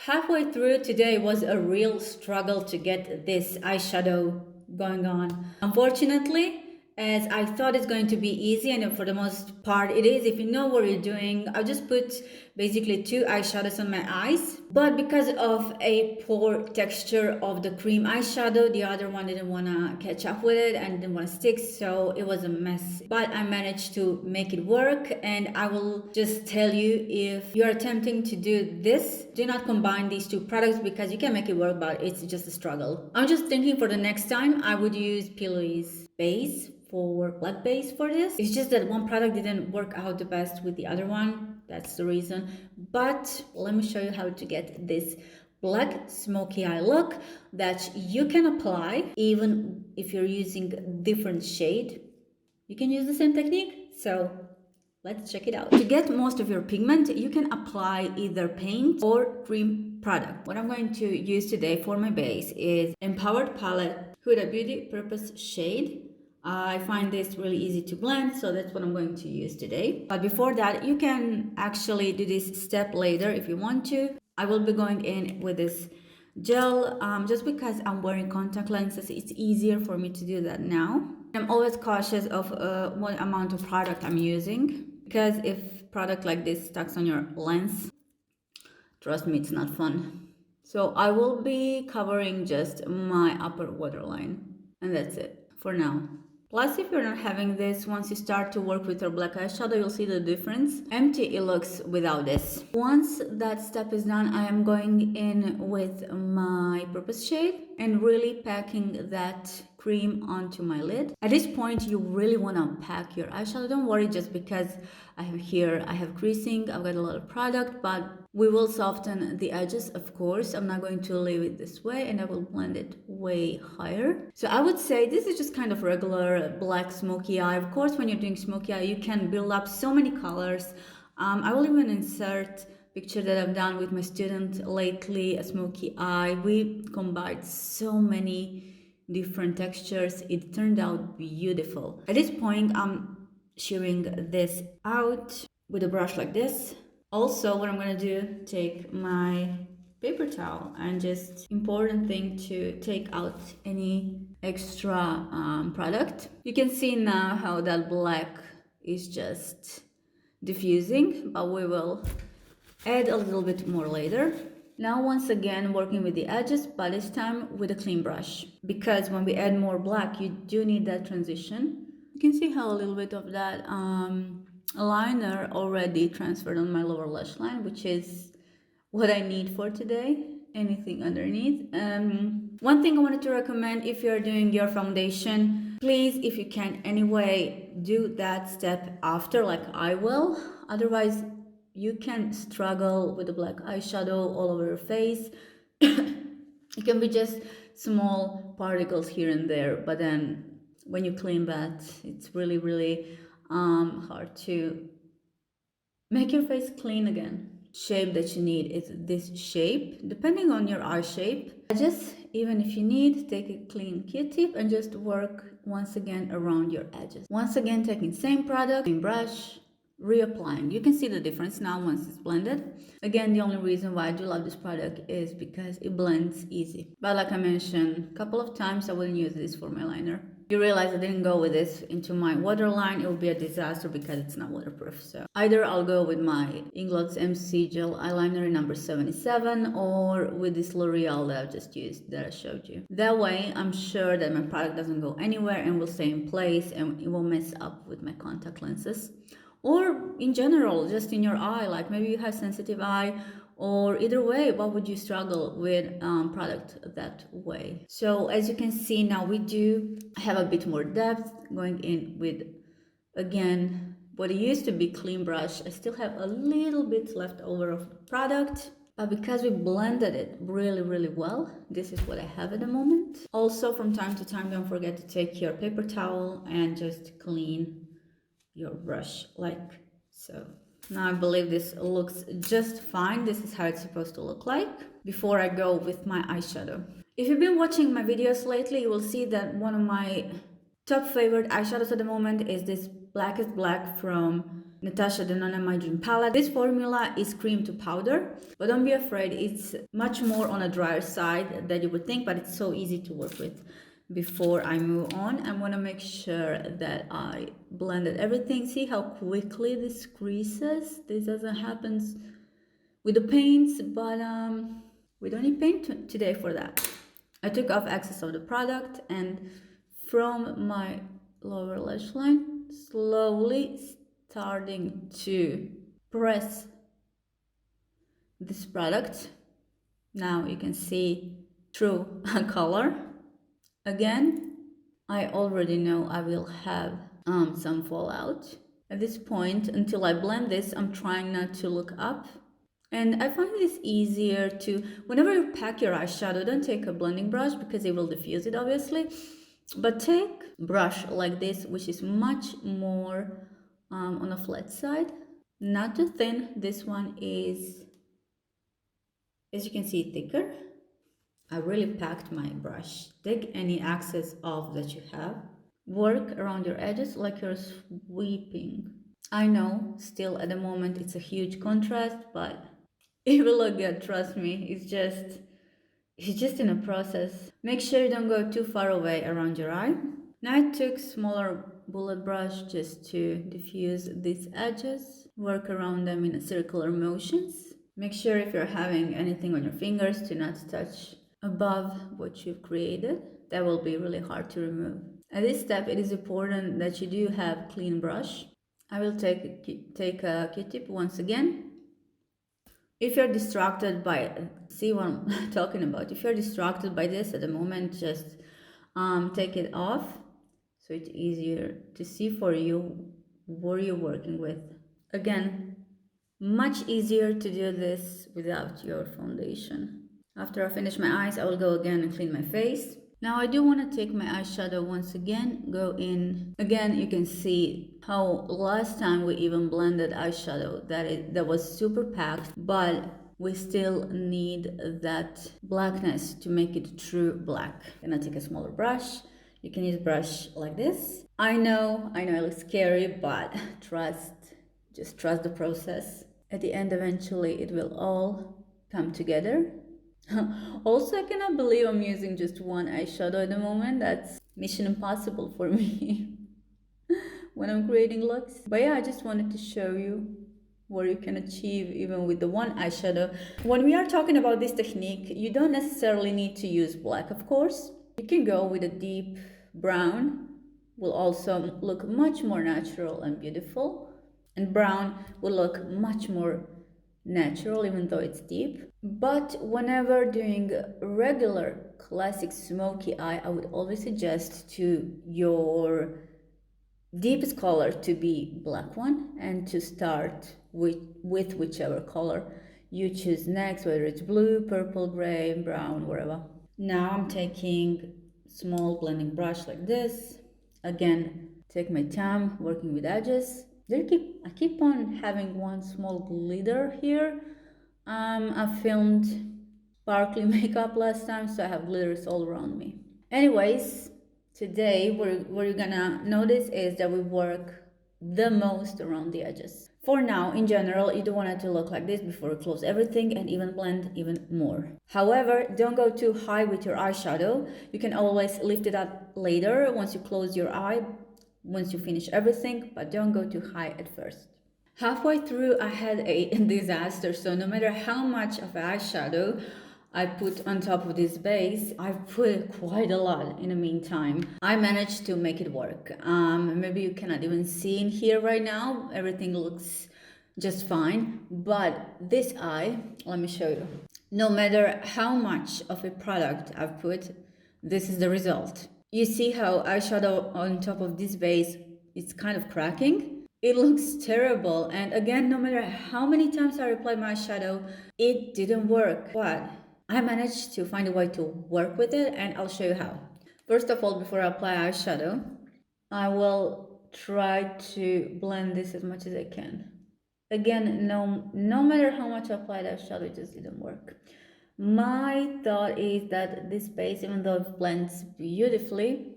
Halfway through today was a real struggle to get this eyeshadow going on. Unfortunately, as I thought it's going to be easy, and for the most part it is if you know what you're doing. I just put basically two eyeshadows on my eyes, but because of a poor texture of the cream eyeshadow, the other one didn't want to catch up with it and didn't want to stick, so it was a mess. But I managed to make it work, and I will just tell you, if you're attempting to do this, do not combine these two products because you can make it work, but it's just a struggle. I'm just thinking for the next time I would use Pillowy's base for black base for this. It's just that one product didn't work out the best with the other one. That's the reason. But let me show you how to get this black smoky eye look that you can apply even if you're using different shade. You can use the same technique. So let's check it out. To get most of your pigment, you can apply either paint or cream product. What I'm going to use today for my base is Empowered palette Huda Beauty Purpose shade. I find this really easy to blend, so that's what I'm going to use today. But before that, you can actually do this step later if you want to. I will be going in with this gel just because I'm wearing contact lenses. It's easier for me to do that now. I'm always cautious of what amount of product I'm using, because if product like this stuck on your lens, trust me, it's not fun. So I will be covering just my upper waterline, and that's it for now. Plus, if you're not having this, once you start to work with your black eyeshadow, you'll see the difference. Empty it looks without this. Once that step is done, I am going in with my purpose shade and really packing that cream onto my lid. At this point, you really want to pack your eyeshadow. Don't worry just because I have creasing, I've got a lot of product, but we will soften the edges, of course. I'm not going to leave it this way, and I will blend it way higher. So I would say this is just kind of regular black smoky eye. Of course, when you're doing smoky eye, you can build up so many colors. I will even insert picture that I've done with my student lately, a smoky eye. We combined so many different textures. It turned out beautiful. At this point, I'm shearing this out with a brush like this. Also, what I'm gonna do, take my paper towel, and just important thing to take out any extra product. You can see now how that black is just diffusing, but we will add a little bit more later. Now once again working with the edges, but this time with a clean brush, because when we add more black you do need that transition. You can see how a little bit of that liner already transferred on my lower lash line, which is what I need for today. Anything underneath. One thing I wanted to recommend, if you're doing your foundation, please, if you can anyway, do that step after, like I will. Otherwise you can struggle with the black eyeshadow all over your face. It can be just small particles here and there, but then when you clean that, it's really hard to make your face clean again. Shape that you need is this shape, depending on your eye shape. Just even if you need, take a clean Q-tip and just work once again around your edges. Once again, taking same product, same brush, reapplying. You can see the difference now once it's blended. Again, the only reason why I do love this product is because it blends easy. But like I mentioned a couple of times, I wouldn't use this for my liner. You realize I didn't go with this into my waterline, it would be a disaster because it's not waterproof. So either I'll go with my Inglot's MC Gel Eyeliner in number 77, or with this L'Oreal that I've just used, that I showed you. That way I'm sure that my product doesn't go anywhere and will stay in place, and it won't mess up with my contact lenses. Or in general, just in your eye, like maybe you have sensitive eye, or either way, what would you struggle with product that way? So as you can see now, we do have a bit more depth, going in with, again, what it used to be clean brush. I still have a little bit left over of product, but because we blended it really well, this is what I have at the moment. Also, from time to time, don't forget to take your paper towel and just clean your brush like so. Now I believe this looks just fine. This is how it's supposed to look like before I go with my eyeshadow. If you've been watching my videos lately, you will see that one of my top favorite eyeshadows at the moment is this Blackest Black from Natasha Denona-Blackest palette. This formula is cream to powder, but don't be afraid, it's much more on a drier side than you would think, but it's so easy to work with. Before I move on, I want to make sure that I blended everything. See how quickly this creases? This doesn't happen with the paints, but we don't need paint today for that. I took off excess of the product and from my lower lash line, slowly starting to press this product. Now you can see true color. Again, I already know I will have some fallout. At this point, until I blend this, I'm trying not to look up. And I find this easier to, whenever you pack your eyeshadow, don't take a blending brush because it will diffuse it obviously. But take a brush like this, which is much more on a flat side. Not too thin. This one is, as you can see, thicker. I really packed my brush. Take any excess off that you have. Work around your edges like you're sweeping. I know, still at the moment it's a huge contrast, but it will look good, trust me. It's just in a process. Make sure you don't go too far away around your eye. Now I took smaller bullet brush just to diffuse these edges. Work around them in circular motions. Make sure if you're having anything on your fingers to not touch above what you've created. That will be really hard to remove. At this step, it is important that you do have clean brush. I will take a Q-tip once again. If you're distracted by, see what I'm talking about. If you're distracted by this at the moment, just take it off so it's easier to see for you what you're working with. Again, much easier to do this without your foundation. After I finish my eyes, I will go again and clean my face. Now I do want to take my eyeshadow once again, go in. Again, you can see how last time we even blended eyeshadow, that was super packed, but we still need that blackness to make it true black. I'm gonna take a smaller brush. You can use a brush like this. I know it looks scary, but just trust the process. At the end, eventually, it will all come together. Also, I cannot believe I'm using just one eyeshadow at the moment. That's mission impossible for me when I'm creating looks. But yeah, I just wanted to show you what you can achieve even with the one eyeshadow. When we are talking about this technique, you don't necessarily need to use black, of course. You can go with a deep brown, will also look much more natural and beautiful. And brown will look much more natural even though it's deep. But whenever doing regular classic smoky eye, I would always suggest to your deepest color to be black one and to start with whichever color you choose next, whether it's blue, purple, gray, brown, whatever. Now I'm taking small blending brush like this. Again, take my time working with edges. I keep on having one small glitter here. I filmed sparkly makeup last time, so I have glitters all around me. Anyways, today what you're gonna notice is that we work the most around the edges. For now, in general, you don't want it to look like this before you close everything and even blend even more. However, don't go too high with your eyeshadow. You can always lift it up later once you close your eye, once you finish everything, but don't go too high at first. Halfway through, I had a disaster, so no matter how much of eyeshadow I put on top of this base, I've put quite a lot in the meantime. I managed to make it work. Maybe you cannot even see in here right now. Everything looks just fine. But this eye, let me show you. No matter how much of a product I've put, this is the result. You see how eyeshadow on top of this base, it's kind of cracking? It looks terrible. And again, no matter how many times I applied my eyeshadow, it didn't work. But I managed to find a way to work with it, and I'll show you how. First of all, before I apply eyeshadow, I will try to blend this as much as I can. Again, no matter how much I applied eyeshadow, it just didn't work. My thought is that this base, even though it blends beautifully,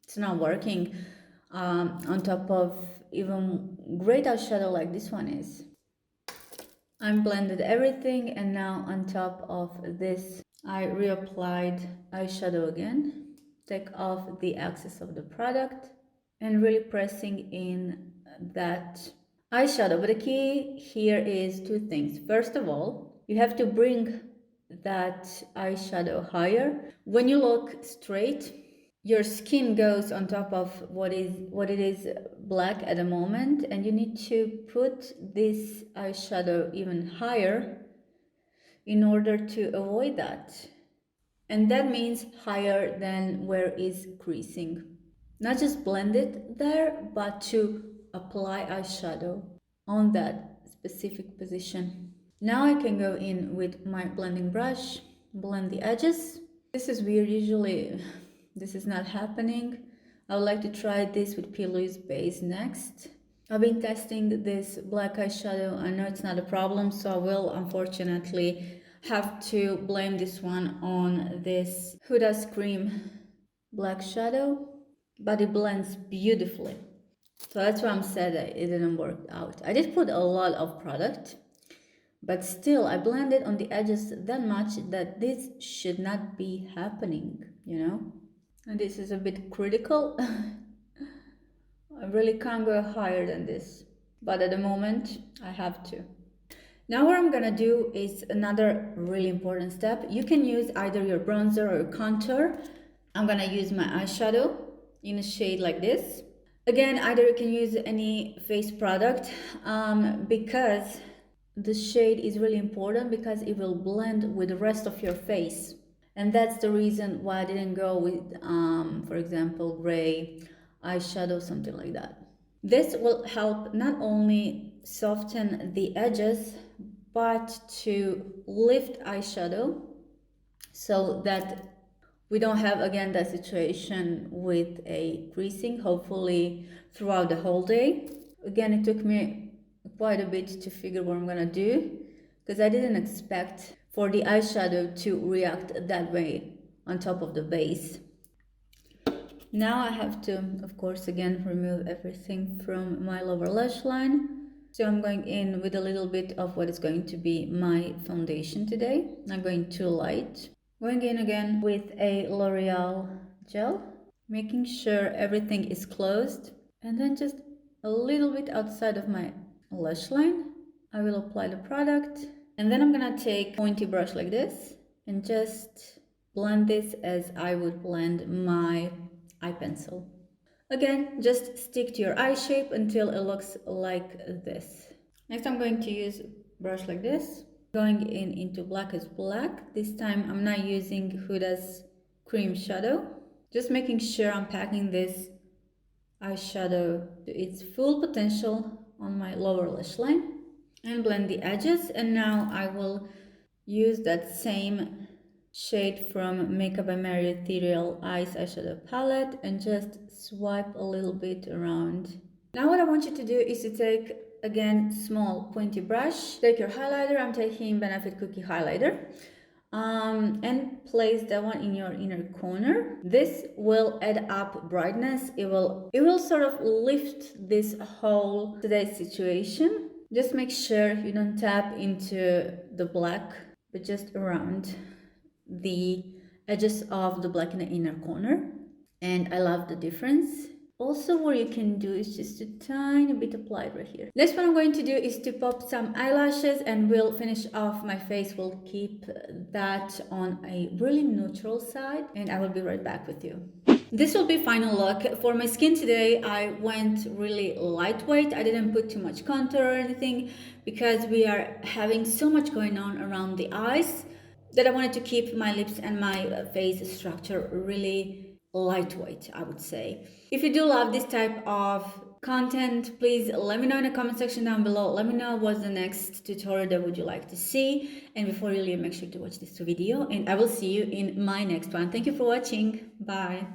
it's not working on top of even great eyeshadow like this one is. I'm blended everything, and now on top of this I reapplied eyeshadow again. Take off the excess of the product and really pressing in that eyeshadow. But the key here is two things. First of all, you have to bring that eyeshadow higher. When you look straight, your skin goes on top of what it is black at the moment, and you need to put this eyeshadow even higher in order to avoid that. And that means higher than where is creasing. Not just blend it there, but to apply eyeshadow on that specific position. Now I can go in with my blending brush, blend the edges. This is weird, usually this is not happening. I would like to try this with Pilu's base next. I've been testing this black eyeshadow. I know it's not a problem, so I will unfortunately have to blame this one on this Huda's Cream black shadow, but it blends beautifully. So that's why I'm sad that it didn't work out. I did put a lot of product, but still I blended on the edges that much that this should not be happening, you know? And this is a bit critical. I really can't go higher than this, but at the moment I have to. Now what I'm gonna do is another really important step. You can use either your bronzer or your contour. I'm gonna use my eyeshadow in a shade like this. Again, either you can use any face product because the shade is really important because it will blend with the rest of your face. And that's the reason why I didn't go with, for example, gray eyeshadow, something like that. This will help not only soften the edges, but to lift eyeshadow so that we don't have again that situation with a creasing, hopefully throughout the whole day. Again, it took me quite a bit to figure what I'm gonna do because I didn't expect for the eyeshadow to react that way on top of the base. Now I have to, of course, again remove everything from my lower lash line. So I'm going in with a little bit of what is going to be my foundation today. I'm going too light. Going in again with a L'Oreal gel, making sure everything is closed. And then just a little bit outside of my lash line, I will apply the product. And then I'm gonna take a pointy brush like this and just blend this as I would blend my eye pencil. Again, just stick to your eye shape until it looks like this. Next I'm going to use a brush like this, going in into Blackest Black. This time I'm not using Huda's Cream Shadow, just making sure I'm packing this eyeshadow to its full potential on my lower lash line and blend the edges. And now I will use that same shade from Makeup by Mary Ethereal Eyes eyeshadow palette and just swipe a little bit around. Now what I want you to do is to take, again, small pointy brush, take your highlighter. I'm taking Benefit Cookie highlighter, and place that one in your inner corner. This will add up brightness. It will sort of lift this whole today's situation. Just make sure you don't tap into the black, but just around the edges of the black in the inner corner. And I love the difference. Also, what you can do is just a tiny bit applied right here. Next, what I'm going to do is to pop some eyelashes and we'll finish off my face. We'll keep that on a really neutral side and I will be right back with you. This will be final look. For my skin today, I went really lightweight. I didn't put too much contour or anything because we are having so much going on around the eyes that I wanted to keep my lips and my face structure really lightweight, I would say. If you do love this type of content, please let me know in the comment section down below. Let me know what's the next tutorial that would you like to see. And before you leave, make sure to watch this video and I will see you in my next one. Thank you for watching. Bye.